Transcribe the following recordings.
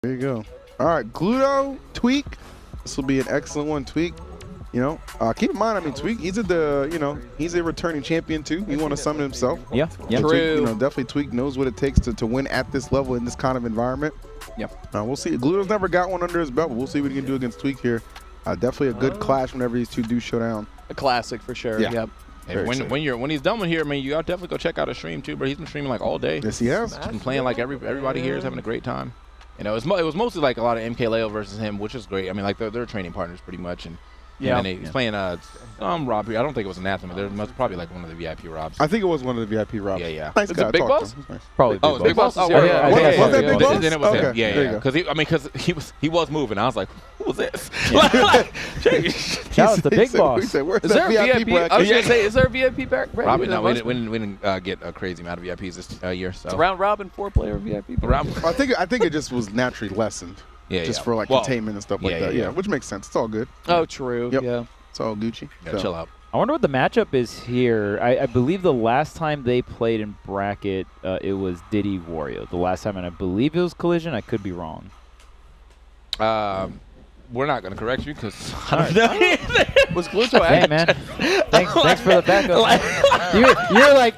There you go. All right, Gluto, Tweek. This will be an excellent one, Tweek. You know, keep in mind, I mean, Tweek, he's a returning champion too. He won to summon himself. Yeah. So Tweek, definitely Tweek knows what it takes to win at this level in this kind of environment. Yep. We'll see. Gluto's never got one under his belt, but we'll see what he can do against Tweek here. Definitely a good clash whenever these two do showdown. A classic for sure. Yeah. Yep. Hey, when he's done with here, I mean, you gotta definitely go check out his stream too, bro. He's been streaming like all day. Yes, he has. He's been playing like everybody here is having a great time. You know, it was mostly like a lot of MKLeo versus him, which is great. I mean, like they're training partners pretty much, and he's playing Rob here. I don't think it was Anathema. There was probably like one of the VIP Robs. I think it was one of the VIP Robs. Yeah. Nice Is guy. it Big Boss? Nice. Probably. Oh, it's Big Boss. Was that Big Boss? Then it was him. Okay. Yeah. Because he was moving. I was like, who was this? Shout out to Big Boss. He said, where's Is there that a VIP VIP? I bracket? was gonna say, is there a VIP bracket? Probably no. We didn't get a crazy amount of VIPs this year. So It's a round robin 4-player VIP. bracket. I think it just was naturally lessened. For like containment and stuff like that. Yeah, which makes sense. It's all good. Oh, true. Yep. Yeah. It's all Gucci. chill out. I wonder what the matchup is here. I believe the last time they played in bracket, it was Diddy Wario. The last time, and I believe it was Collision. I could be wrong. We're not gonna correct you because Was Gluto Hey man, thanks for the backup.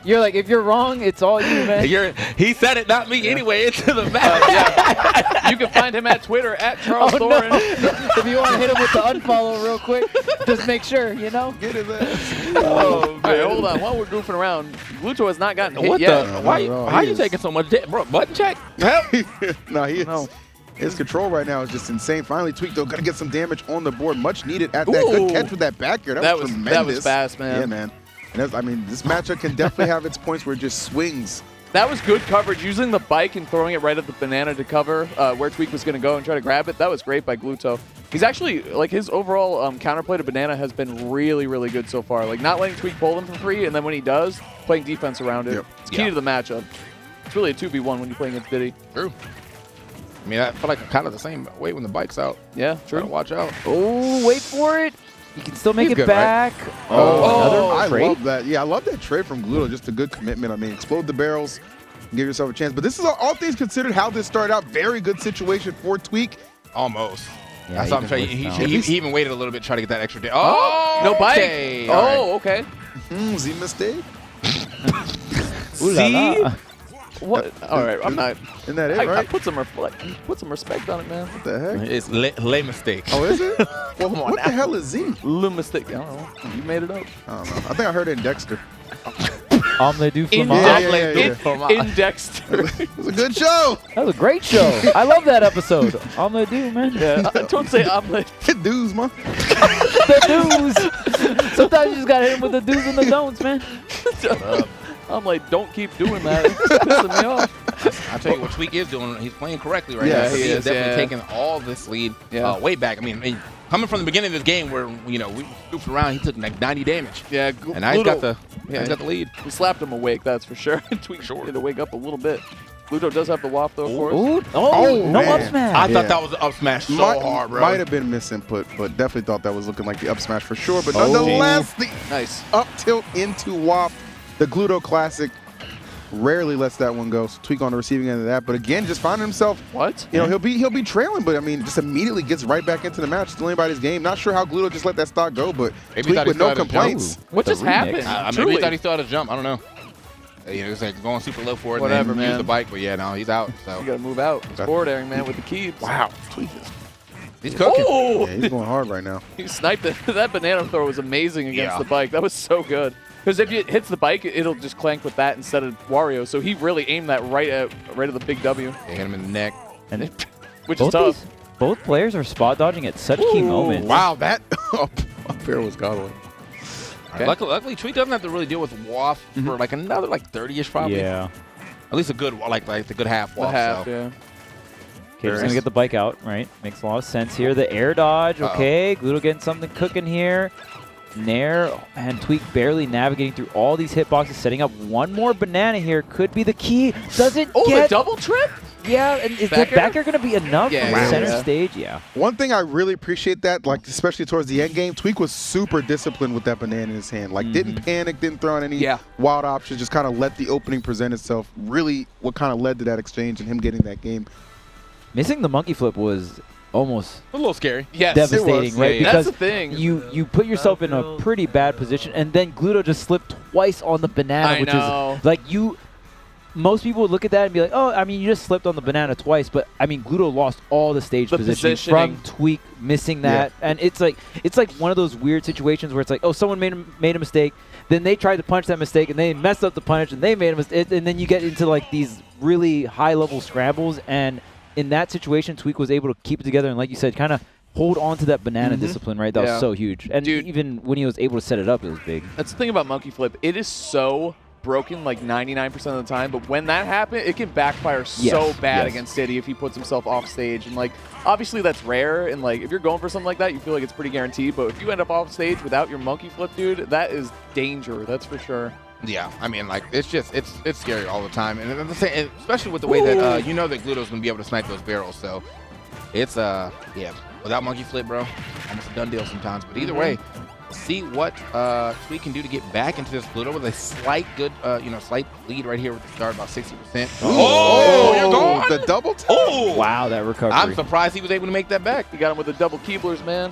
you're like if you're wrong, it's all you, man. He said it, not me. Anyway, into the match. You can find him at Twitter at Charles Thorin. No. If you want to hit him with the unfollow real quick, just make sure, you know. Get his ass. Oh, man. Hold on. While we're goofing around, Gluto has not gotten hit What yet. the? Why are you taking so much bro? Button check. No, he is. His control right now is just insane. Finally, Tweek, though, gonna get some damage on the board. Much needed at that. Good catch with that back air. That was tremendous. That was fast, man. Yeah, man. And I mean, this matchup can definitely have its points where it just swings. That was good coverage. Using the bike and throwing it right at the banana to cover where Tweek was going to go and try to grab it. That was great by Gluto. He's actually, like, his overall counterplay to banana has been really, really good so far. Like, not letting Tweek pull them for free, and then when he does, playing defense around it. Yep. It's key to the matchup. It's really a 2v1 when you're playing against Diddy. True. I mean, I feel like kind of the same way when the bike's out. Yeah, true. Gotta watch out. Oh, wait for it. You can still make He's it good, back. Right? Another I trade? love that. Yeah, I love that trade from Gluto. Just a good commitment. I mean, explode the barrels, give yourself a chance. But this is all things considered how this started out. Very good situation for Tweek. Almost. Yeah, That's what I'm trying. He even waited a little bit, try to get that extra day. No bike. Okay. Oh, okay. The mistake. See? What? All right, I'm not. Isn't that it, I right? put some respect on it, man. What the heck? It's lay mistake. Oh, is it? Well, what the hell is Z? Little mistake. I don't know. You made it up. I don't know. I think I heard it in Dexter. Omelette du In fromage. Indexed. It was a good show. That was a great show. I love that episode. Omelette du, man. Yeah. Don't say omelet. Good dudes, man. The do's. Sometimes you just got to hit him with the do's and the don'ts, man. I'm like, don't keep doing that. It's pissing me off. I'll tell you what Tweek is doing. He's playing correctly right Yeah, now. he He's is, definitely taking all this lead way back. I mean, coming from the beginning of this game where, we goofed around, he took like 90 damage. Yeah, And now he's got the lead. We slapped him awake, that's for sure. Tweek had to wake up a little bit. Gluto does have the waft, though, for us. No man. up smash. I thought that was an up smash so hard, bro. Might have been misinput, but definitely thought that was looking like the up smash for sure. But nonetheless, the Nice. up tilt into waft, the Gluto classic. Rarely lets that one go. So Tweek on the receiving end of that, but again, just finding himself. What? He'll be trailing, but I mean, just immediately gets right back into the match, still anybody's game. Not sure how Gluto just let that stock go, but Tweek with no complaints. What just happened? Maybe he thought he still had a jump. I don't know. It was like going super low for it. Whatever, and then man. Use the bike, but yeah, no, he's out. So You got to move out. It's forward airing, man, with the keys. wow, Tweek is. He's cooking. Oh! Yeah, he's going hard right now. He sniped it. That banana throw was amazing against the bike. That was so good. Because if it hits the bike, it'll just clank with that instead of Wario. So he really aimed that right at the big W. Yeah, hit him in the neck. And Which is tough. Both players are spot dodging at such key moments. Wow, that up air was godly. Okay. Luckily, Tweek doesn't have to really deal with waft for like another 30-ish probably. Yeah. At least a good the good half waft. The half, so. yeah. Okay, just gonna get the bike out, right? Makes a lot of sense here. The air dodge, okay. Gluto getting something cooking here. Nair and Tweek barely navigating through all these hitboxes, setting up one more banana here. Could be the key. Doesn't get... the double trip? Yeah, and is the back air going to be enough Yeah, from the center yeah. stage? Yeah. One thing I really appreciate that, especially towards the end game, Tweek was super disciplined with that banana in his hand. Didn't panic, didn't throw out any wild options, just kind of let the opening present itself. Really what kind of led to that exchange and him getting that game. Missing the monkey flip was almost A little scary. Yes, devastating, right? Yeah, Because that's the thing. you put yourself in a pretty bad position, and then Gluto just slipped twice on the banana, which is like most people would look at that and be like, oh, I mean, you just slipped on the banana twice, but I mean, Gluto lost all the stage positioning from Tweek missing that, and it's like one of those weird situations where it's like, oh, someone made a mistake, then they tried to punch that mistake, and they messed up the punish, and they made a mistake, and then you get into like these really high-level scrambles, and in that situation, Tweek was able to keep it together and, like you said, kind of hold on to that banana discipline, right? That was so huge. And dude, even when he was able to set it up, it was big. That's the thing about monkey flip. It is so broken like 99% of the time, but when that happens, it can backfire so bad against Diddy if he puts himself off stage. And like, obviously that's rare, and like if you're going for something like that, you feel like it's pretty guaranteed. But if you end up off stage without your monkey flip, dude, that is danger. That's for sure. Yeah, I mean, like, it's just, it's scary all the time. And especially with the way that, you know that Gluto's going to be able to snipe those barrels. So it's, yeah, without monkey flip, bro, almost a done deal sometimes. But either way, see what Tweek can do to get back into this Gluto with a slight slight lead right here with the start, about 60%. Oh, you're gone. The double tap. Oh, wow, that recovery. I'm surprised he was able to make that back. You got him with the double Keeblers, man.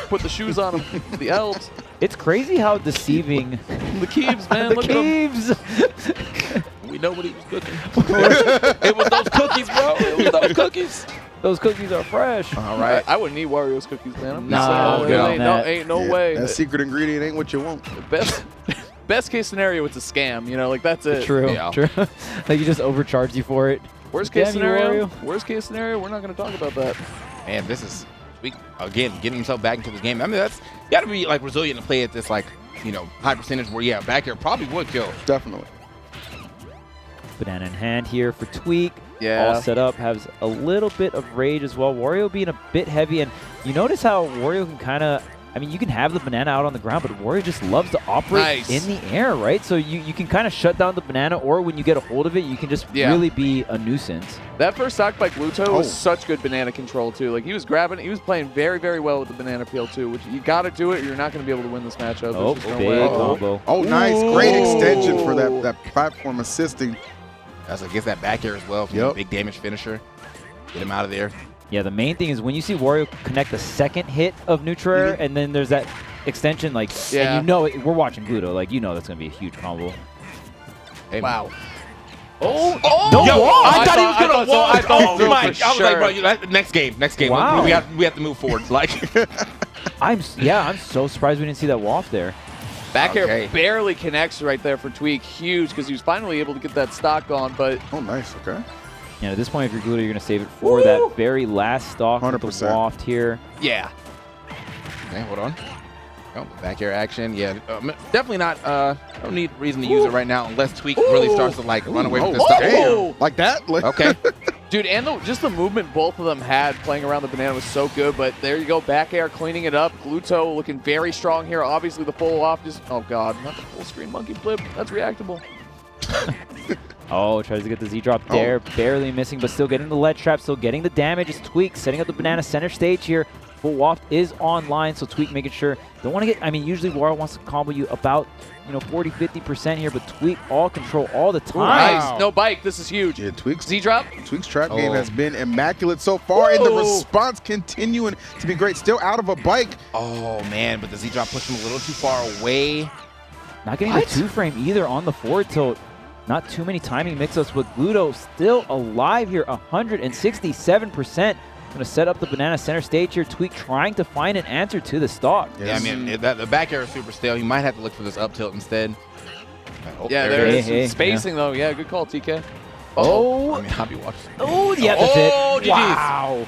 Put the shoes on him. The elves. It's crazy how deceiving. The Keebs, man. The Look Keebs. at him. We know what he was cooking. It was those cookies, bro. It was those cookies. Those cookies are fresh. All right. I wouldn't eat Wario's cookies, man. I'm No, just saying, no. ain't no way. That secret ingredient ain't what you want. Best case scenario, it's a scam. You know, like that's it. True. Yeah. True. Like, you just overcharged you for it. Worst case Damn you, scenario. Wario. Worst case scenario. We're not going to talk about that. Man, this is Tweek again getting himself back into the game. I mean, that's you got to be like resilient to play at this high percentage where back air probably would kill. Definitely. Banana in hand here for Tweek. Yeah. All set up, has a little bit of rage as well. Wario being a bit heavy, and you notice how Wario can kind of, I mean, you can have the banana out on the ground, but Wario just loves to operate in the air, right? So you can kind of shut down the banana, or when you get a hold of it, you can just really be a nuisance. That first stock by Gluto was such good banana control, too. Like, he was grabbing, he was playing very, very well with the banana peel, too, which you got to do it, or you're not going to be able to win this matchup. Oh, big combo. Oh, nice. Great extension for that platform assisting. That's gets that back air as well. Big damage finisher. Get him out of there. Yeah, the main thing is when you see Wario connect the second hit of neutral air, and then there's that extension, like, and you know we're watching Gluto, like, you know that's going to be a huge combo. Hey, wow. Oh, no! I thought he was going to walk. Oh, my! I was like, bro, next game. Wow. We have to move forward. Like, I'm so surprised we didn't see that waft there. Back air barely connects right there for Tweek. Huge, because he was finally able to get that stock on, but... Oh, nice. Okay. Yeah, at this point, if you're Gluto, you're going to save it for that very last stock 100%. with the waft here. Yeah. Okay, hold on. Oh, back air action. Yeah, definitely not. I don't need reason to use it right now unless Tweek really starts to like run away with this stuff. Damn. Like that? Okay. Dude, and just the movement both of them had playing around the banana was so good, but there you go, back air cleaning it up. Gluto looking very strong here. Obviously the full off just, oh God, not the full screen monkey flip. That's reactable. Oh, tries to get the Z-drop there, barely missing, but still getting the ledge trap, still getting the damage. It's Tweek setting up the banana center stage here. Full waft is online, so Tweek making sure. Don't want to get, I mean, usually Wario wants to combo you about, 40, 50% here, but Tweek all control all the time. Nice. No bike. This is huge. Yeah, Tweek's Z-drop. Tweek's trap game has been immaculate so far, and the response continuing to be great. Still out of a bike. Oh, man, but the Z-drop pushed him a little too far away. Not getting the 2-frame either on the forward tilt. Not too many timing mix-ups, but Gluto still alive here, 167%. Going to set up the banana center stage here. Tweek trying to find an answer to the stock. Yeah, I mean, the back air is super stale. He might have to look for this up tilt instead. Oh, yeah, there it is. Spacing, though. Yeah, good call, TK. Oh. I mean, I'll be watching. Oh, yeah, that's it. GG's. Wow.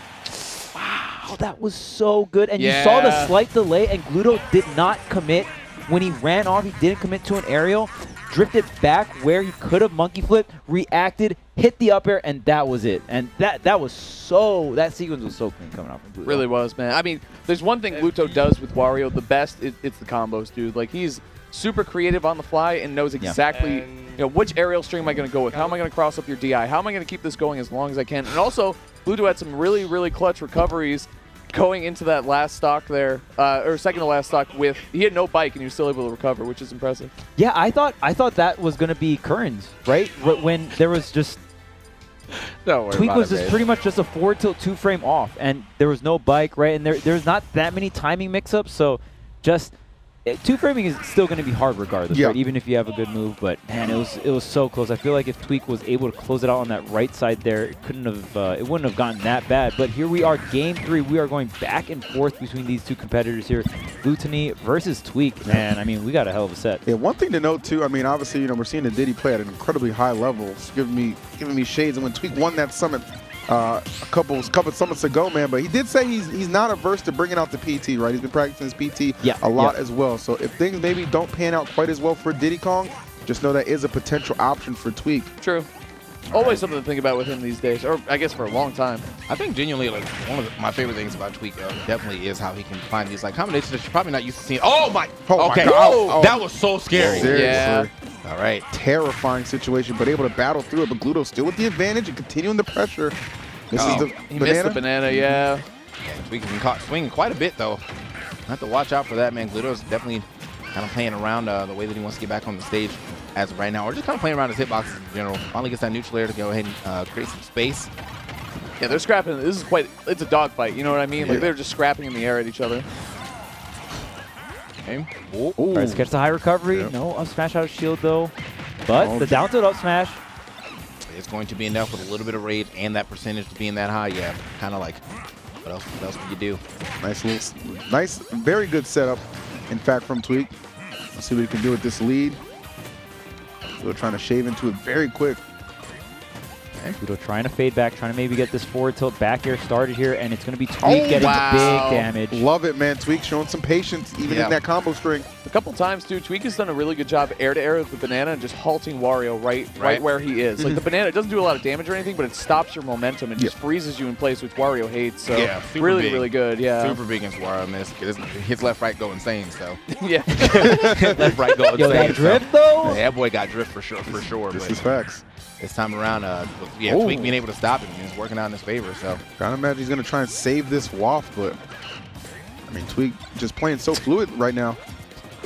Wow, that was so good. And you saw the slight delay, and Gluto did not commit. When he ran off, he didn't commit to an aerial. Drifted back where he could have monkey flipped, reacted, hit the up air, and that was it. And that was so, that sequence was so clean coming out from Gluto. Really was, man. I mean, there's one thing Gluto does with Wario the best, it's the combos, dude. Like, he's super creative on the fly and knows exactly, which aerial string am I going to go with? How am I going to cross up your DI? How am I going to keep this going as long as I can? And also, Gluto had some really, really clutch recoveries going into that last stock there, or second to last stock with, he had no bike and he was still able to recover, which is impressive. Yeah, I thought that was going to be Curran's, right? When there was just Don't worry Tweek about was it, just man. pretty much just a forward tilt 2-frame off, and there was no bike, right? And there's not that many timing mix-ups, so just 2-framing is still going to be hard regardless, right? Even if you have a good move. But man, it was so close. I feel like if Tweek was able to close it out on that right side there, it wouldn't have gotten that bad. But here we are, game 3. We are going back and forth between these two competitors here. Glutonny versus Tweek. Man, I mean, we got a hell of a set. Yeah, one thing to note too, I mean, obviously, we're seeing the Diddy play at an incredibly high level. It's giving me shades. And when Tweek won that summit a couple summits ago, man, but he did say he's not averse to bringing out the PT, right? He's been practicing his PT a lot as well. So if things maybe don't pan out quite as well for Diddy Kong, just know that is a potential option for Tweek. True. Always something to think about with him these days, or I guess for a long time. I think genuinely, like, one of my favorite things about Tweek definitely is how he can find these like combinations that you're probably not used to seeing. Oh my! Okay, God. That was so scary. Seriously. Yeah. All right. Terrifying situation, but able to battle through it. But Gluto still with the advantage and continuing the pressure. This is the He banana. missed the banana, yeah. Tweek has been caught swinging quite a bit, though. I have to watch out for that, man. Gluto's definitely kind of playing around the way that he wants to get back on the stage as of right now, or just kind of playing around his hitboxes in general. Finally gets that neutral air to go ahead and create some space. Yeah, they're scrapping. This is it's a dogfight, you know what I mean? Like, they're just scrapping in the air at each other. Okay. All right, let's catch the high recovery. No up smash out of shield, though. But the down tilt up smash. It's going to be enough with a little bit of rage and that percentage to being that high. Yeah, kind of like, what else would you do? Nice, very good setup, in fact, from Tweek. Let's see what he can do with this lead. Still trying to shave into it very quick. Gluto trying to fade back, trying to maybe get this forward tilt back air started here, and it's going to be Tweek getting big damage. Love it, man. Tweek showing some patience, even in that combo string. A couple times, too. Tweek has done a really good job air-to-air with the banana and just halting Wario right where he is. Like, the banana doesn't do a lot of damage or anything, but it stops your momentum and just freezes you in place, which Wario hates. So really, really good, Super big against Wario, man. His left, right go insane, so. Yeah. Left, right go insane. Yo, that drift, though? Yeah, that boy got drift for sure. This is facts. This time around, Tweek being able to stop him is working out in his favor. So Trying to imagine he's going to try and save this waft, but I mean, Tweek just playing so fluid right now.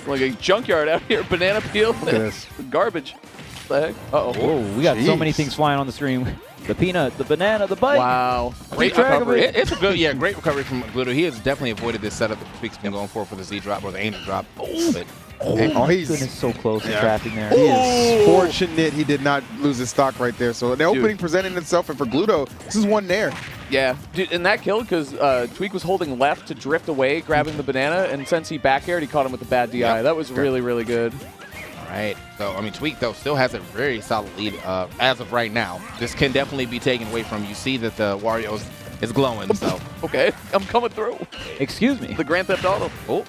Like a junkyard out here, banana peel. Look at this. Garbage. What the heck? Uh-oh. Whoa, we got so many things flying on the stream. The peanut, the banana, the bike. Wow. Great recovery. It's a good, great recovery from Gluto. He has definitely avoided this setup that Tweek's been going for the Z drop or the Angel drop. He's Goodness, so close to trapping there. He is fortunate he did not lose his stock right there. So the opening presenting itself, and for Gluto, this is one nair. Yeah, dude, and that killed because Tweek was holding left to drift away, grabbing the banana, and since he back aired, he caught him with the bad DI. That was really, really good. All right. So, I mean, Tweek, though, still has a very solid lead as of right now. This can definitely be taken away from you. You see that the Wario is glowing, so. Okay, I'm coming through. Excuse me. The Grand Theft Auto. Oh. All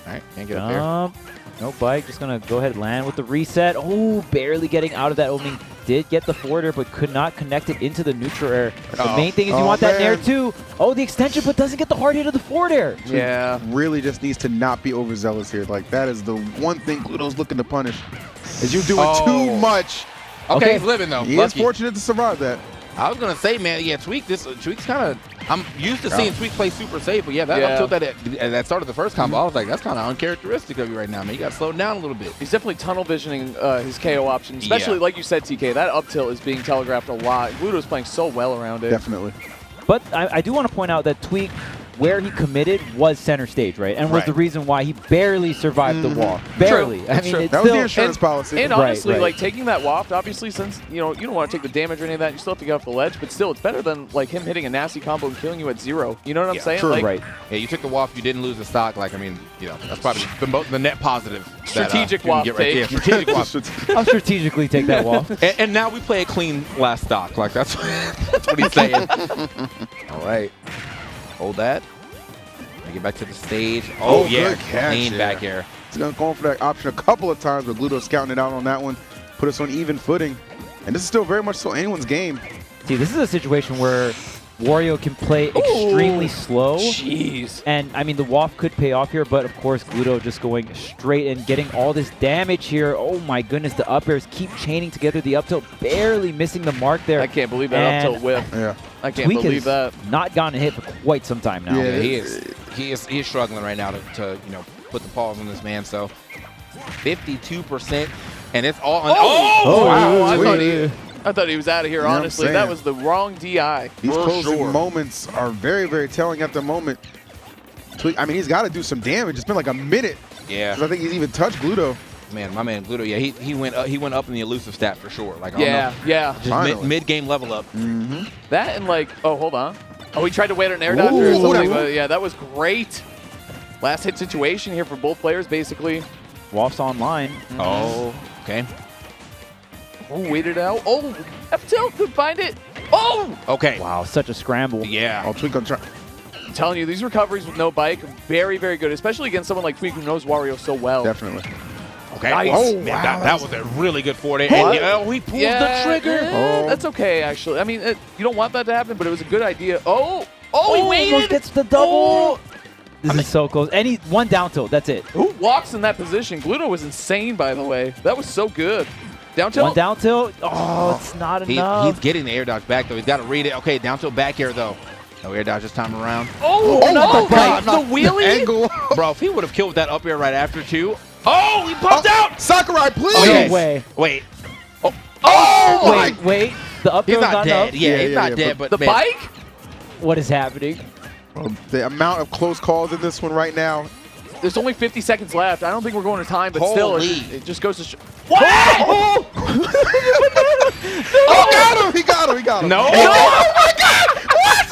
right, can't get up there. No bike, just going to go ahead and land with the reset. Oh, barely getting out of that opening. Did get the forward air, but could not connect it into the neutral air. The main thing is you want that nair too. Oh, the extension, but doesn't get the hard hit of the forward air. Yeah. Really just needs to not be overzealous here. Like, that is the one thing Gluto's looking to punish. Is you doing too much. Okay, he's living, though. He is fortunate to survive that. I was going to say, man, Tweek's kind of, I'm used to seeing Tweek play super safe, but that up tilt that started the first combo, I was like, that's kind of uncharacteristic of you right now, man. You got to slow down a little bit. He's definitely tunnel visioning his KO option, especially like you said, TK. That up tilt is being telegraphed a lot. Gluto's playing so well around it. Definitely. But I do want to point out that Tweek, where he committed, was center stage, right? And was the reason why he barely survived the walk. Barely. I mean, that was the insurance policy. And honestly, like taking that waft, obviously, since you don't want to take the damage or any of that, you still have to get off the ledge. But still, it's better than like him hitting a nasty combo and killing you at 0. You know what I'm saying? True. Like, right. Yeah, you took the waft, you didn't lose the stock. Like, I mean, that's probably the net positive. Strategic waft take. Yeah, strategic waft. I'll strategically take that waft. And now we play a clean last stock. Like, that's what he's saying. All right. Hold that. Get back to the stage. Oh yeah, good catch, clean back air. He's going to go for that option a couple of times, but Gluto's scouting it out on that one. Put us on even footing. And this is still very much so anyone's game. See, this is a situation where Wario can play extremely slow. Jeez. And, I mean, the waft could pay off here, but, of course, Gluto just going straight and getting all this damage here. Oh, my goodness. The up airs keep chaining together. The up tilt barely missing the mark there. I can't believe that up tilt whip. Yeah. I can't believe that. Not gotten a hit for quite some time now. Yeah, he is struggling right now to put the pause on this man. So 52%, and it's all. Wow! I thought he was out of here, honestly. That was the wrong DI. These closing moments are very, very telling at the moment. Tweek, I mean, he's got to do some damage. It's been like a minute. Yeah. I think he's even touched Gluto. Man, my man Gluto, yeah, he went up in the elusive stat for sure. Like, yeah. Just mid-game level up. That and like, oh, hold on. Oh, he tried to wait an air dodge or something, but yeah, that was great. Last hit situation here for both players, basically. Waff's online. Oh, okay. Oh, waited out. Oh, F-tilt could find it. Oh! Okay. Wow, such a scramble. Yeah. Tweek gonna try. I'm telling you, these recoveries with no bike, very, very good, especially against someone like Tweek who knows Wario so well. Definitely. Okay. Nice. Oh, man, that was a really good forward. And he pulls the trigger. That's okay, actually. I mean, you don't want that to happen, but it was a good idea. Oh, he waited. Almost gets the double. This is so close. One down tilt. That's it. Who walks in that position? Gluto was insane, by the way. That was so good. Down tilt. One down tilt. Oh, it's not enough. He's getting the air dodge back, though. He's got to read it. Okay, down tilt back air, though. No air dodge this time around. Not the wheelie? The angle. Bro, if he would have killed that up air right after, too. Oh, he popped out! Sakurai, please! No way. Wait. Wait. The up He's air's not dead. up. Yeah, he's not dead, but the man. bike? What is happening? The amount of close calls in this one right now. There's only 50 seconds left. I don't think we're going to time, but still, it just goes to show. What? Oh! He got him. No. Oh, my God! What?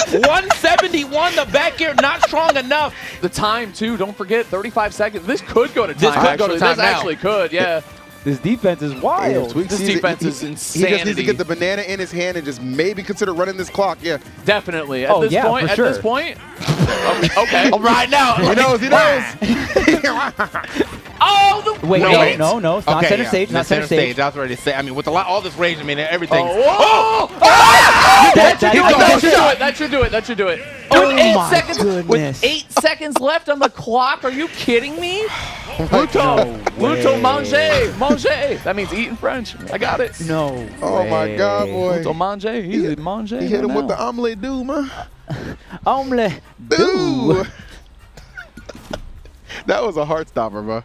171, the back air not strong enough. The time, too. Don't forget, 35 seconds. This could go to time, This actually could, yeah. This defense is wild. This defense is insanity. He just needs to get the banana in his hand and just maybe consider running this clock. Yeah, definitely. At this point. Okay. Right now. He knows. Wait, no. It's not center stage. Not center stage. I was ready to say. I mean, with all this rage, I mean, everything. That should do it. With 8 seconds left on the clock, are you kidding me? Gluto, manger. That means eat in French. I got it. No. Oh my God, boy. Gluto manger. He's manger. He hit him with the omelette do, man. Omelette do. That was a heart stopper, bro.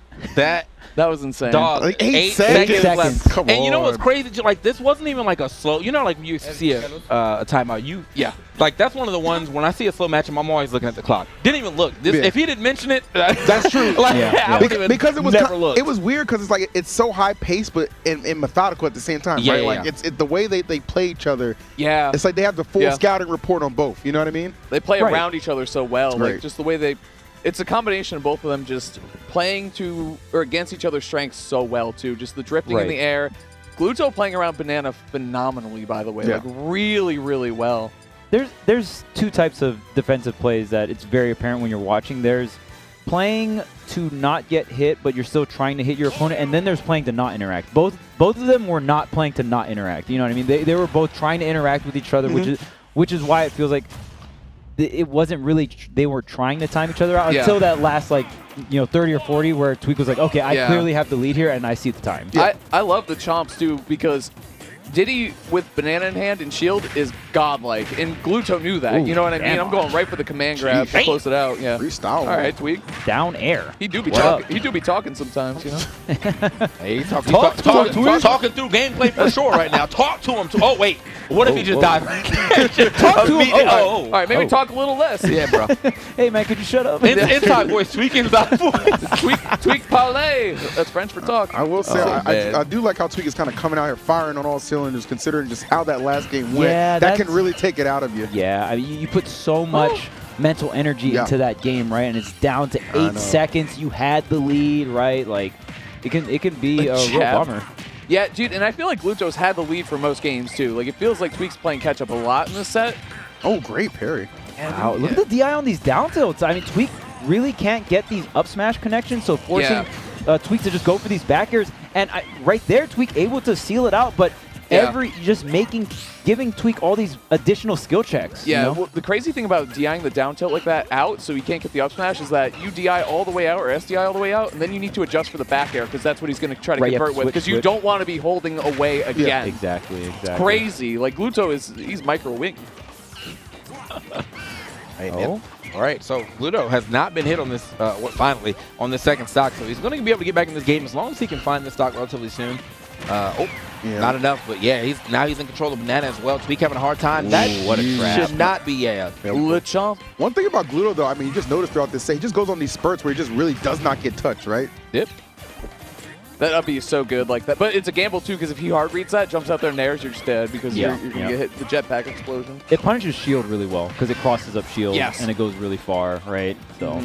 That was insane. Dog, like 8 seconds left. Come on. And you know what's crazy? Like, this wasn't even like a slow. You know, like when you see a timeout, like that's one of the ones when I see a slow match, I'm always looking at the clock. Didn't even look. If he didn't mention it, that's true. Because it was it was weird because it's like it's so high paced but and methodical at the same time. Yeah, right? Like it's the way they play each other. Yeah. It's like they have the full scouting report on both. You know what I mean? They play around each other so well. Right. Like just the way they. It's a combination of both of them just playing to or against each other's strengths so well too. Just the drifting in the air. Gluto playing around Banana phenomenally, by the way. Like really, really well. There's two types of defensive plays that it's very apparent when you're watching. There's playing to not get hit, but you're still trying to hit your opponent, and then there's playing to not interact. Both of them were not playing to not interact. You know what I mean? They were both trying to interact with each other, which is why it feels like it wasn't really they were trying to time each other out until that last 30 or 40 where Tweek was like, okay, I clearly have the lead here and I see the time. I love the chomps too because Diddy with banana in hand and shield is godlike, and Gluto knew that. Ooh, you know what I mean? I'm going right for the command grab to close it out. Yeah. Freestyle. All right, Tweek. Down air. He do be talking. He do be talking sometimes, you know. Hey, he's talking through gameplay for sure right now. Talk to him. Oh wait, what if he just died? Talk to him. All right, maybe talk a little less. Yeah, bro. Hey man, could you shut up? Inside voice. Tweek inside voice. Tweek parlay. That's French for talk. I will say I do like how Tweek is kind of coming out here firing on all cylinders, considering just how that last game went. Yeah, that can really take it out of you. Yeah, I mean, you put so much mental energy into that game, right? And it's down to 8 seconds. You had the lead, right? Like, it can be a real bummer. Yeah, dude, and I feel like Gluto's had the lead for most games, too. Like, it feels like Tweek's playing catch-up a lot in this set. Oh, great parry. Wow, look at the DI on these down tilts. I mean, Tweek really can't get these up smash connections, so forcing Tweek to just go for these back airs. And right there, Tweek able to seal it out, but giving Tweek all these additional skill checks. Yeah, you know? well, the crazy thing about DIing the down tilt like that out so he can't get the up smash is that you DI all the way out or SDI all the way out, and then you need to adjust for the back air because that's what he's going to try to convert with because you don't want to be holding away again. Yeah, exactly. It's crazy. Like, Gluto he's micro-wing. Hey, man. All right, so Gluto has not been hit on this, finally, on this second stock, so he's going to be able to get back in this game as long as he can find this stock relatively soon. Not enough, but yeah, he's in control of banana as well. Tweek having a hard time. That what a trap. should not be, Lechomp. One thing about Gluto, though, I mean, you just noticed throughout this set, he just goes on these spurts where he just really does not get touched, right? Yep. That up B is so good like that. But it's a gamble, too, because if he hard reads that, jumps out there and nairs, you're just dead because you're going to get hit the jetpack explosion. It punishes shield really well because it crosses up shield Yes. and it goes really far, right? So,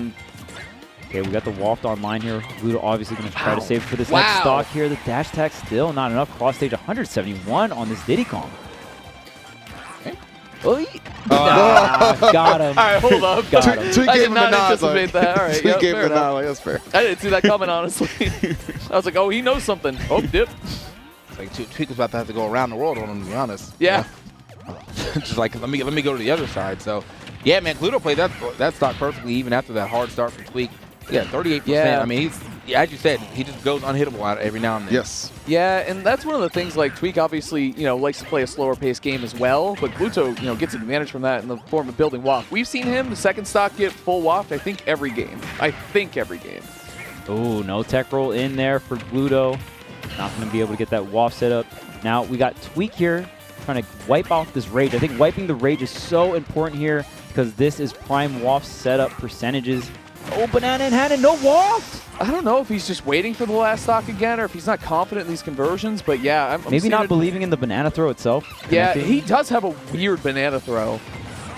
okay, we got the waft online here. Gluto obviously going to try to save it for this next stock here. The dash attack still not enough. Cross stage 171 on this Diddy Kong. Got him. All right, hold up. Got him. Tweek I gave did him not the nod. anticipate that. All right, Tweek gave him fair the enough. nod. Like, that's fair. I didn't see that coming, honestly. I was like, oh, he knows something. Oh, dip. It's like Tweek was about to have to go around the world on him, to be honest. Yeah. Just like, let me go to the other side. So, yeah, man, Gluto played that stock perfectly even after that hard start from Tweek. Yeah, 38%. Yeah. I mean, as you said, he just goes unhittable out every now and then. Yes. Yeah, and that's one of the things, like, Tweek obviously, likes to play a slower paced game as well, but Gluto, gets an advantage from that in the form of building waft. We've seen him, the second stock, get full waft, I think, every game. Oh, no tech roll in there for Gluto. Not going to be able to get that waft set up. Now, we got Tweek here trying to wipe off this rage. I think wiping the rage is so important here because this is prime waft setup percentages. Oh, banana in hand and no waft! I don't know if he's just waiting for the last stock again or if he's not confident in these conversions, but yeah. I'm Maybe not believing in the banana throw itself. Yeah, he does have a weird banana throw.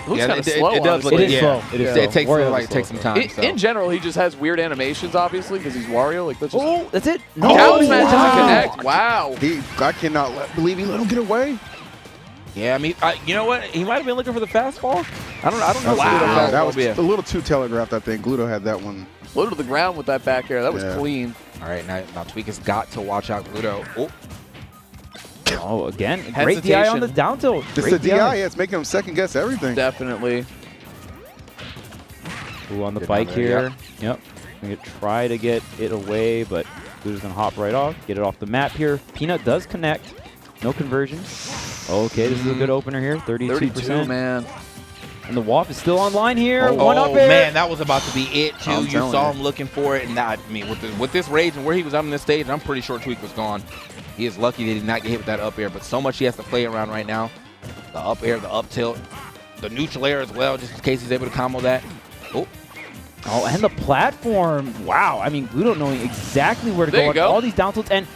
It looks kind of slow, it does look honestly. It is slow. It is slow. It takes some time. In general, he just has weird animations, obviously, because he's Wario. Like, that's just That's it. down smash doesn't connect. Wow. I cannot believe he let him get away. Yeah, I mean, you know what? He might have been looking for the fastball. I don't know. Wow. That was a little too telegraphed, I think. Gluto had that one. Low to the ground with that back air. That was clean. All right, now Tweek has got to watch out Gluto. Oh, again, great DI on the down tilt. It's the DI, yeah, it's making him second guess everything. Definitely. Ooh, on the bike here. Yep. Gonna try to get it away, but Gluto's gonna hop right off, get it off the map here. Peanut does connect. No conversion. Okay, this is a good opener here. 32%. 32, man. And the waft is still online here. Oh, One up air. Man, that was about to be it, too. I'm You telling saw you. him looking for it. And I mean, with this rage and where he was on this stage, I'm pretty sure Tweek was gone. He is lucky that he did not get hit with that up air, but so much he has to play around right now. The up air, the up tilt, the neutral air as well, just in case he's able to combo that. Oh, and the platform. Wow. I mean, Gluto knowing exactly where to There go you on go. all these down tilts. And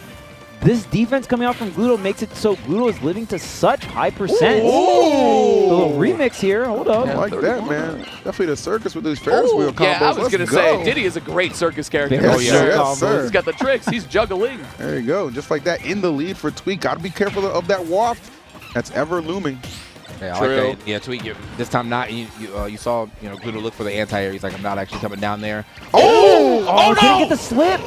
this defense coming out from Gluto makes it so Gluto is living to such high percent. Ooh. A little remix here. Hold up. I like that, man. Definitely the circus with these Ferris wheel combos. Yeah, I was Let's going to go. say, Diddy is a great circus character. Very Yes, sure. sir. Yes, combos. sir. He's got the tricks. He's juggling. There you go. Just like that, in the lead for Tweek. Got to be careful of that waft that's ever looming. Yeah, I True. like that. Yeah, Tweek, this time not. You saw, Gluto look for the anti-air. He's like, I'm not actually coming down there. Oh, couldn't get the slip.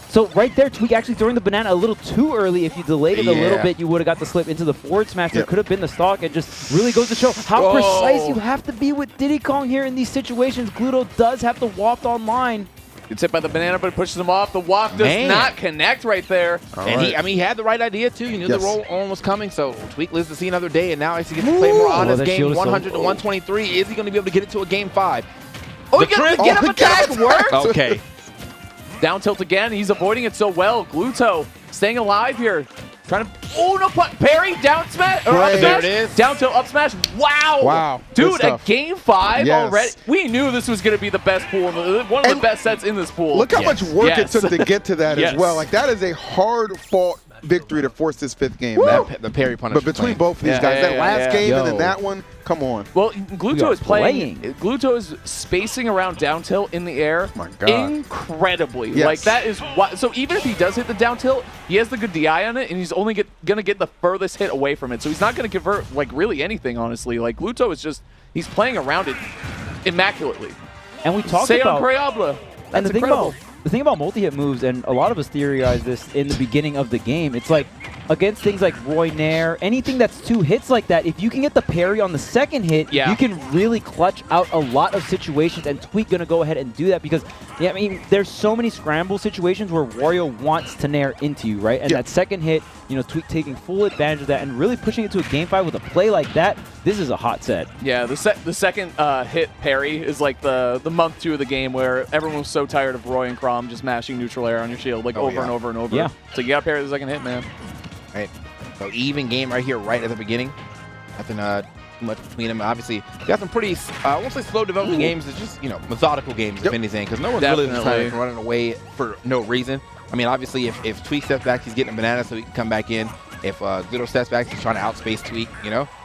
So right there, Tweek actually throwing the banana a little too early. If you delayed it a little bit, you would have got the slip into the forward smash. There could have been the stock. It just really goes to show how precise you have to be with Diddy Kong here in these situations. Gluto does have the waft online. Gets hit by the banana, but it pushes him off. The waft does not connect right there. He had the right idea, too. He knew the roll on was coming, so Tweek lives to see another day, and now he gets to play more on his game. 100 to 123. Is he going to be able to get it to a game 5? Oh, he got the get up attack work. Okay. Down tilt again. He's avoiding it so well. Gluto staying alive here. Trying to, no parry, down smash, or up smash. There it is. Down tilt, up smash. Wow. Wow. Dude, at game 5 Yes. already. We knew this was going to be the best pool, one of the best sets in this pool. Look how much work it took to get to that Yes. as well. Like, that is a hard-fought victory to force this 5th game. The parry punish. But between both of these guys, that last game and then that one, come on. Well, Gluto is playing. playing. Gluto is spacing around down tilt in the air My God. incredibly. Yes. Like, that is what. So even if he does hit the down tilt, he has the good DI on it, and he's only going to get the furthest hit away from it. So he's not going to convert, like, really anything, honestly. Like, Gluto is just, he's playing around it immaculately. And we talked Say about incredible. and That's incredible. the thing about multi-hit moves, and a lot of us theorized this in the beginning of the game, it's like against things like Roy Nair, anything that's 2 hits like that, if you can get the parry on the second hit, you can really clutch out a lot of situations, and Tweek gonna go ahead and do that because, I mean, there's so many scramble situations where Wario wants to Nair into you, right? And that second hit, Tweek taking full advantage of that and really pushing it to a game 5 with a play like that, this is a hot set. Yeah, the second hit parry is like the month 2 of the game where everyone was so tired of Roy and Cross problem just mashing neutral air on your shield like over and over and over. Yeah. So you got to parry the second hit, man. Right. So even game right here, right at the beginning. Nothing too much between them. Obviously, got some pretty, I won't say slow developing games. It's just, methodical games, if anything, because no one's really just trying to run away for no reason. I mean, obviously, if Tweek steps back, he's getting a banana so he can come back in. If Gluto steps back, he's trying to outspace Tweek,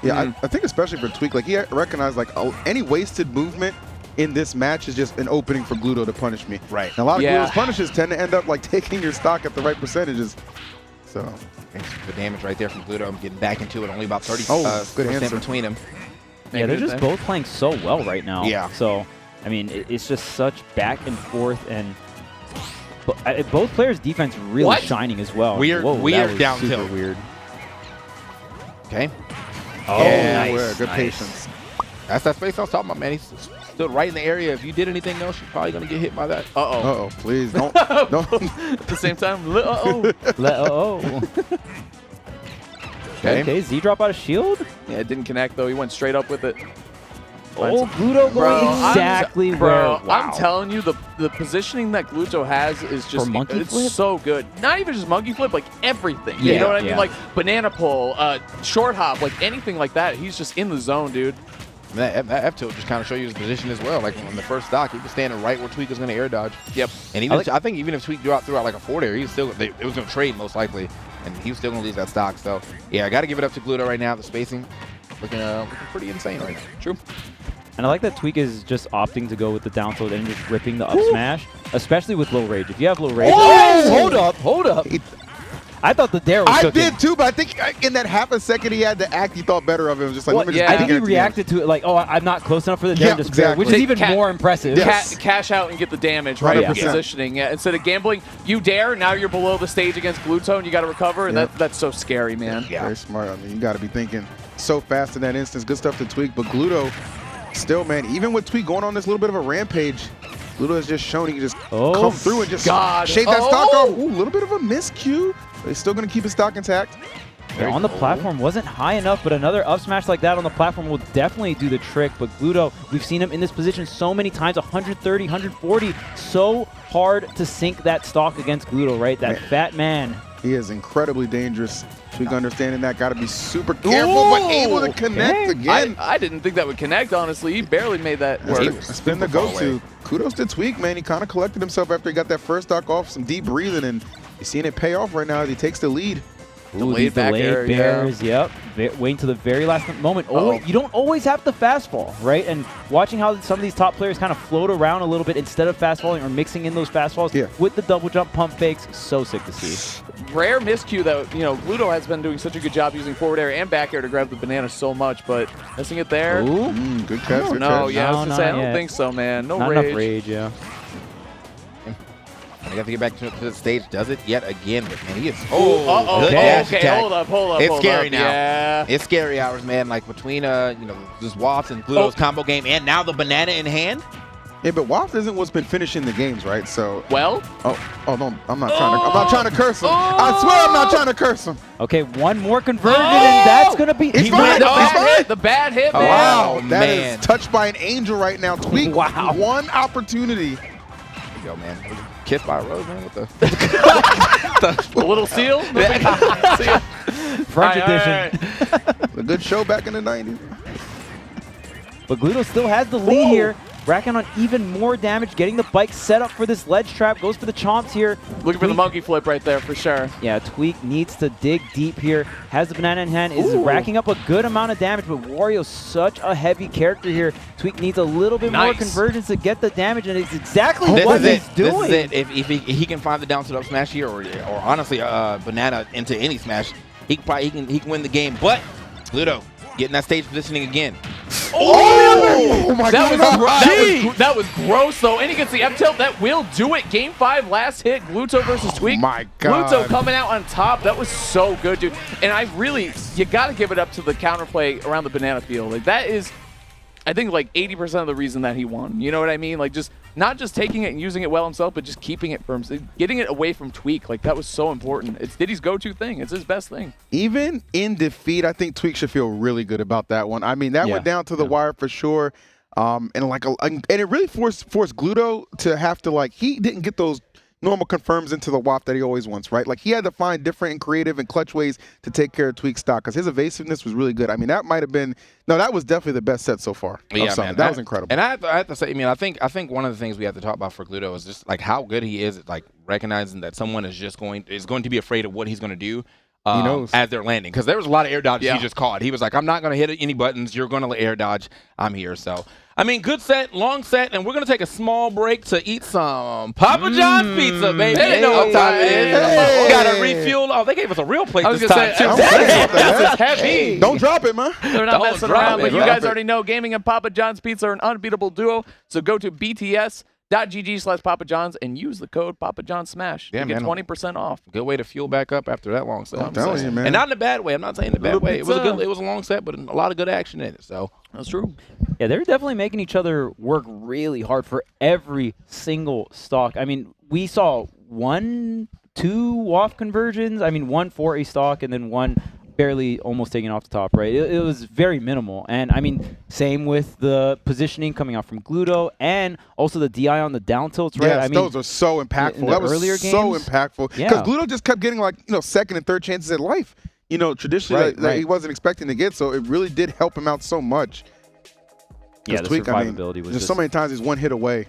Yeah, I think especially for Tweek, like he recognized like any wasted movement in this match is just an opening for Gluto to punish me. Right. And a lot of Gluto's punishes tend to end up like taking your stock at the right percentages. So good damage right there from Gluto. I'm getting back into it. Only about 30% good answer between them. Yeah, they're just both playing so well right now. Yeah. So, I mean, it's just such back and forth, and both players' defense really shining as well. Weird down super tilt. Weird. Okay. Oh, nice. Good patience. That's that space I was talking about, man. He's stood right in the area. If you did anything else, you're probably gonna get hit by that. Uh-oh, please don't. don't. At the same time, Okay, Z drop out of shield. Yeah, it didn't connect though. He went straight up with it. Oh, Gluto going exactly where. I'm telling you, the positioning that Gluto has is just it's so good. Not even just monkey flip, like everything. You know what I mean? Like banana pull, short hop, like anything like that. He's just in the zone, dude. That F tilt just kind of show you his position as well. Like on the first stock, he was standing right where Tweek was going to air dodge. Yep. And even I think even if Tweek threw out like a forward air, it was going to trade most likely, and he was still going to lose that stock. So yeah, I got to give it up to Gluto right now. The spacing looking pretty insane right now. True. And I like that Tweek is just opting to go with the down tilt and just ripping the up smash, especially with low rage. If you have low rage, hold up. I thought the dare was cooking. I did too, but I think in that half a second he had to act, he thought better of it. It was just like, let me just I think he reacted to it like, oh, I'm not close enough for the dare, which is even more impressive. Cash out and get the damage right at positioning. Yeah. Instead of gambling, you dare, now you're below the stage against Gluto and you got to recover, and that's so scary, man. Yeah. Very smart. I mean, you got to be thinking so fast in that instance. Good stuff to Tweek, but Gluto, still, man, even with Tweek going on this little bit of a rampage, Gluto has just shown he can just come through and just shake that stock off. Ooh, a little bit of a miscue. He's still going to keep his stock intact. On the platform wasn't high enough, but another up smash like that on the platform will definitely do the trick. But Gluto, we've seen him in this position so many times, 130, 140. So hard to sink that stock against Gluto, right? That fat man. He is incredibly dangerous. Tweek understanding that, got to be super careful, but able to connect again. I didn't think that would connect, honestly. He barely made that work. It's been the go-to. Kudos to Tweek, man. He kind of collected himself after he got that first stock off, some deep breathing, and you're seeing it pay off right now as he takes the lead. Delayed back air, bears, yep. Waiting to the very last moment. You don't always have to fast fall, right? And watching how some of these top players kind of float around a little bit instead of fast falling or mixing in those fast falls with the double jump pump fakes, so sick to see. Rare miscue that, Gluto has been doing such a good job using forward air and back air to grab the banana so much, but missing it there. Good catch. No, yeah, I was gonna say, I don't think so, man. No Not rage. enough rage, yeah. I got to get back to the stage. Does it yet again? But man, he is. Okay, hold up. It's scary now. Yeah. It's scary hours, man. Like between this Waft and Gluto's combo game, and now the banana in hand. Yeah, but Waft isn't what's been finishing the games, right? So. Well. No, I'm not trying to curse him. I swear I'm not trying to curse him. Okay, one more conversion, and that's gonna be. He's fine. The bad hit, man. Wow, that is touched by an angel right now. Tweek. Wow. One opportunity. Yo, man. Kissed by a rose, man. What the? A little seal? French edition. A good show back in the 90s. But Gluto still has the lead here. Racking on even more damage, getting the bike set up for this ledge trap. Goes for the chomps here. Looking for the monkey flip right there for sure. Yeah, Tweek needs to dig deep here. Has the banana in hand, is racking up a good amount of damage, but Wario's such a heavy character here. Tweek needs a little bit more convergence to get the damage, and it's exactly what he's doing. This is it. If he can find the down to up smash here, or honestly, banana into any smash, he can win the game. But Gluto getting that stage positioning again. Oh my God! That was gross though, and he gets the F tilt. That will do it. Game 5, last hit. Gluto versus Tweek. My God! Gluto coming out on top. That was so good, dude. And you got to give it up to the counterplay around the banana field. Like that is, I think, like 80% of the reason that he won. You know what I mean? Like just not just taking it and using it well himself, but just keeping it for himself, getting it away from Tweek. Like that was so important. It's Diddy's go-to thing. It's his best thing. Even in defeat, I think Tweek should feel really good about that one. I mean, that went down to the wire for sure. And it really forced Gluto to have to, like, he didn't get those normal confirms into the WAP that he always wants, right? Like, he had to find different and creative and clutch ways to take care of Tweek stock because his evasiveness was really good. I mean, that might have been that was definitely the best set so far. Yeah, man, that was incredible. And I have to say, I mean, I think one of the things we have to talk about for Gluto is just like how good he is at like recognizing that someone is going to be afraid of what he's going to do. He knows. As they're landing, because there was a lot of air dodges he just caught. He was like, I'm not going to hit any buttons. You're going to air dodge. I'm here. So, I mean, good set, long set, and we're going to take a small break to eat some Papa John's pizza, baby. They know what time it is. We got to refuel. Oh, they gave us a real plate this time. This is heavy. Don't drop it, man. They're not messing around, but you guys already know Gaming and Papa John's Pizza are an unbeatable duo. So go to bts.gg/Papa John's and use the code Papa John Smash to get 20% off. Good way to fuel back up after that long set. I'm telling you, man. And not in a bad way. I'm not saying in a bad way. It was a long set, but a lot of good action in it. So that's true. Yeah, they're definitely making each other work really hard for every single stock. I mean, we saw 1, 2 WAF conversions. I mean, 1 for a stock and then 1 barely almost taking off the top, right? It was very minimal. And, I mean, same with the positioning coming out from Gluto and also the DI on the down tilts, right? Yes, I mean, those are so impactful. That was earlier so games, impactful. Because Gluto just kept getting, like, second and third chances at life, traditionally that he wasn't expecting to get. So it really did help him out so much. Yeah, the Tweek, survivability was just so many times he's one hit away.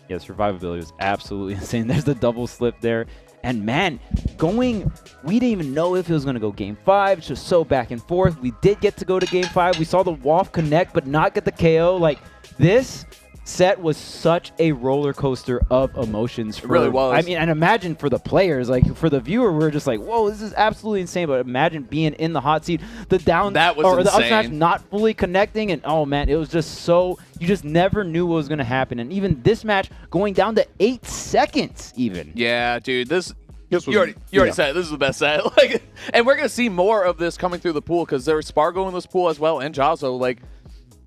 Yeah, the survivability was absolutely insane. There's the double slip there. And, man, we didn't even know if it was going to go Game 5. It's just so back and forth. We did get to go to Game 5. We saw the WAF connect, but not get the KO. Like, this set was such a roller coaster of emotions. It really was. I mean, and imagine for the players, like, for the viewer, we're just like, whoa, this is absolutely insane. But imagine being in the hot seat, the down that was or insane. the up smash not fully connecting. And, oh, man, it was just so – you just never knew what was going to happen. And even this match going down to 8 seconds even. Yeah, dude, you already said it. This is the best set. And we're going to see more of this coming through the pool because there's Spargo in this pool as well and Jazzo. Like,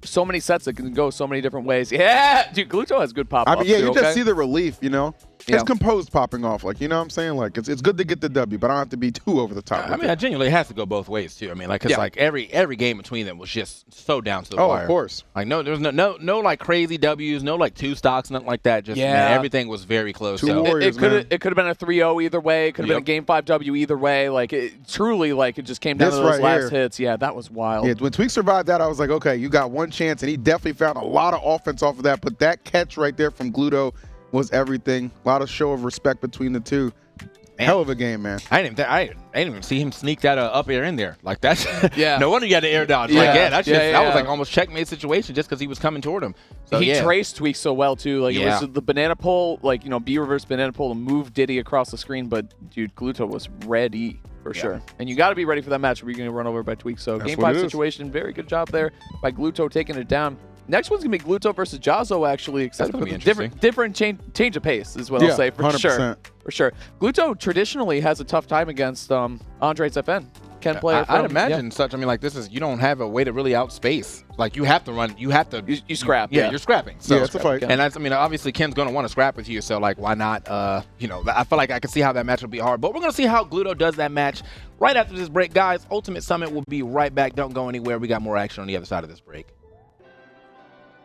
so many sets that can go so many different ways. Yeah, dude, Gluto has good pop-ups. I mean, you just see the relief, It's composed popping off. Like, you know what I'm saying? Like, it's good to get the W, but I don't have to be too over the top. I mean, I genuinely has to go both ways, too. I mean, like, because, like, every game between them was just so down to the wire. Oh, of course. Like, there's no like, crazy Ws, no, like, 2 stocks, nothing like that. Just, man, everything was very close. Two Warriors, it could have been a 3-0 either way. It could have been a Game 5 W either way. Like, it truly, like, it just came down to those last hits. Yeah, that was wild. Yeah, when Tweek survived that, I was like, okay, you got one chance, and he definitely found a lot of offense off of that, but that catch right there from Gluto was everything. A lot of show of respect between the two. Man. Hell of a game, man. I didn't even see him sneak that up air in there. Like, that's no wonder you had to air dodge. Yeah. Like, that was like almost checkmate situation just because he was coming toward him. So, he traced Tweek so well too. Like, it was the banana pull, like, B reverse banana pull to move Diddy across the screen, but dude, Gluto was ready for sure. And you got to be ready for that match where you're going to run over by Tweek. So Game 5 situation, very good job there by Gluto taking it down. Next one's going to be Gluto versus Jazzo, actually. Except for the different change of pace is what I'll say for 100%. Sure. For sure. Gluto traditionally has a tough time against Andres FN. Can play I'd imagine such. I mean, like, you don't have a way to really outspace. Like, you have to run. You have to. You scrap. Yeah, you're scrapping. So it's a fight. And that's, I mean, obviously, Ken's going to want to scrap with you. So, like, why not? I feel like I can see how that match will be hard. But we're going to see how Gluto does that match right after this break. Guys, Ultimate Summit will be right back. Don't go anywhere. We got more action on the other side of this break.